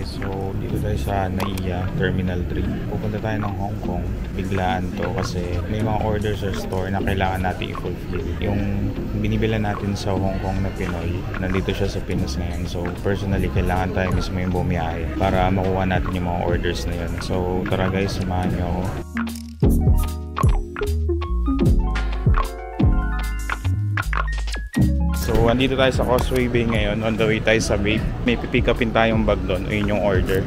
guys, so dito tayo sa NAIA Terminal 3. Pupunta tayo ng Hong Kong. Biglaan to kasi may mga orders sa store na kailangan natin i-fulfill. Yung binibila natin sa Hong Kong na Pinoy, nandito siya sa Pinas ngayon. So personally, kailangan tayo mismo yung bumiyahe para makuha natin yung mga orders na yun. So tara guys, samahan niyo ako. So, andito tayo sa Causeway Bay ngayon. On the way tayo sa Bape. May pipick upin tayong bag doon. Ayun yung order.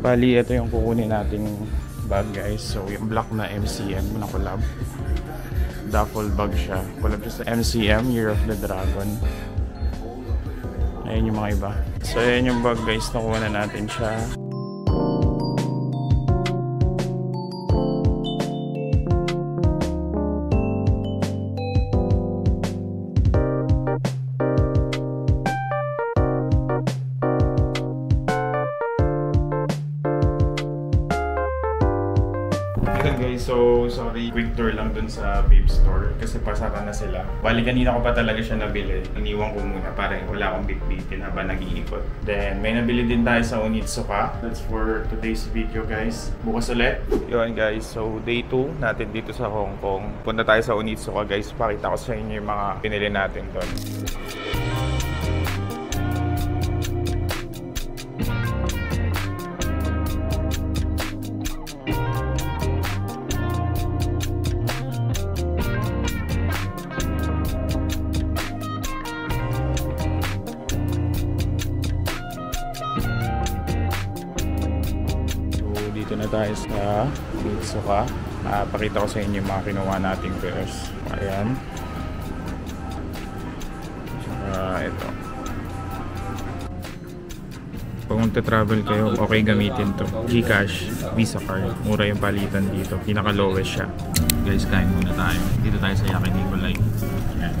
Bali, ito yung kukunin nating bag guys. So yung black na MCM na collab, duffel bag siya, collab siya sa MCM Year of the Dragon. Ayun yung mga iba. So ayun yung bag guys, nakuha na natin siya. Guys, so sorry, quick tour lang dun sa Bape store kasi pasara na sila. Bali kanina ko pa talaga siya nabili. Iniwan ko muna para wala akong bitbitin habang nag-iikot. Then may nabili din tayo sa Onitsuka. That's for today's video guys. Bukas ulit. Yun guys, so day 2 natin dito sa Hong Kong. Punta tayo sa Onitsuka guys. Pakita ko sa inyo yung mga pinili natin doon. Dito na tayo sa Onitsuka. Pakita ko sa inyo yung mga kinuha nating pairs. Ayan. Saka ito. Kung magta-travel kayo, okay gamitin to. GCash, Visa card. Mura yung palitan dito. Pinaka-lowest siya. Guys, kain muna tayo. Dito tayo sa Yaki Nicolay. Ayan.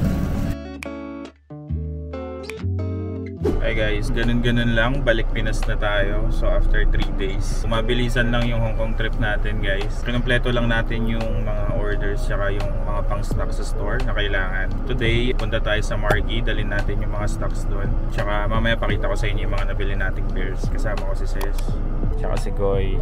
Hi guys, ganun-ganun lang, balik Pinas na tayo. So after 3 days, mabilisan lang yung Hong Kong trip natin guys. Kinumpleto lang natin yung mga orders saka yung mga pang stocks sa store na kailangan. Today, punta tayo sa Marquee, dalhin natin yung mga stocks doon. Tsaka mamaya pakita ko sa inyo yung mga nabili nating pairs. Kasama ko si Ses, tsaka si Goy.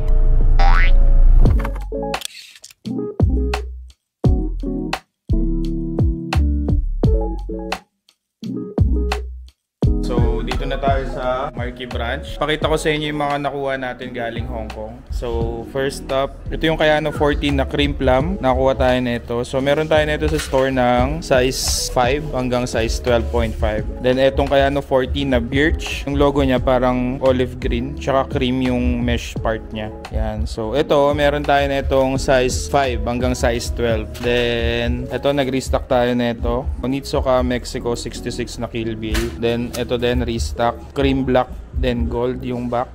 Dito na tayo sa Marquee branch. Pakita ko sa inyo yung mga nakuha natin galing Hong Kong. So first up, ito yung Kayano 14 na cream plum. Nakuha tayo nito. So meron tayo nito sa store ng size 5 hanggang size 12.5. Then itong Kayano 14 na birch. Yung logo niya parang olive green. Tsaka cream yung mesh part niya. Yan. So ito, meron tayo nitong size 5 hanggang size 12. Then ito, nag-restock tayo nito. Onitsuka Mexico 66 na Kill Bill. Then ito din, restock. Cream black, then gold yung back.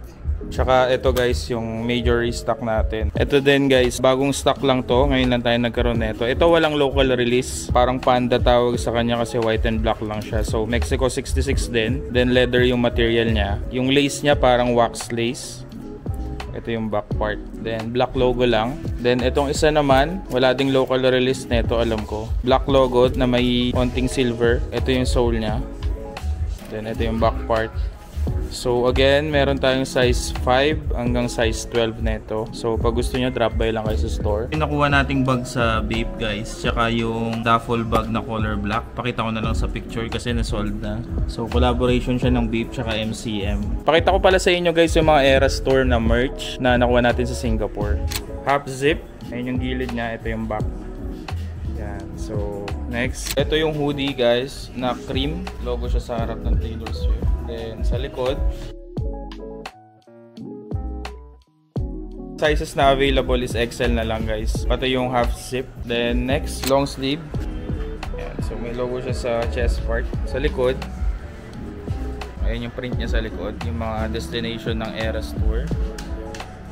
Tsaka ito guys, yung major restock natin. Ito din guys, bagong stock lang to. Ngayon lang tayo nagkaroon nito. Ito walang local release. Parang Panda tawag sa kanya kasi white and black lang siya. So Mexico 66 din. Then leather yung material niya. Yung lace niya parang wax lace. Ito yung back part. Then black logo lang. Then itong isa naman, wala ding local release nito, alam ko. Black logo na may konting silver. Ito yung sole niya. Then ito yung back part. So again, meron tayong size 5 hanggang size 12 nito. So pag gusto nyo, drop by lang kayo sa store. Nakuha nating bag sa Bape guys. Tsaka yung duffel bag na color black. Pakita ko na lang sa picture kasi na-sold na. So collaboration siya ng Bape tsaka MCM. Pakita ko pala sa inyo guys yung mga Era Store na merch na nakuha natin sa Singapore. Half zip. Ayun yung gilid niya. Ito yung back. Yan. So next, ito yung hoodie guys na cream. Logo siya sa harap ng Taylor Swift. Then sa likod, sizes na available is XL na lang guys. Pati yung half zip. Then next, long sleeve. Yan. So may logo siya sa chest part. Sa likod, ayun yung print niya sa likod. Yung mga destination ng Eras Tour.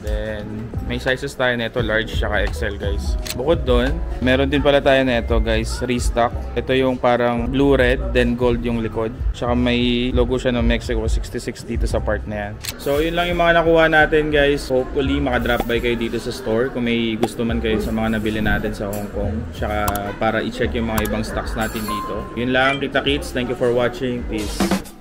Then, may sizes tayo nito, large tsaka XL guys. Bukod doon, meron din pala tayo nito guys, restock. Ito yung parang blue-red, then gold yung likod. Tsaka may logo siya ng Mexico 66 dito sa part na yan. So, yun lang yung mga nakuha natin guys. Hopefully, makadrop by kayo dito sa store kung may gusto man kayo sa mga nabili natin sa Hong Kong. Tsaka para i-check yung mga ibang stocks natin dito. Yun lang, kita kits. Thank you for watching. Peace.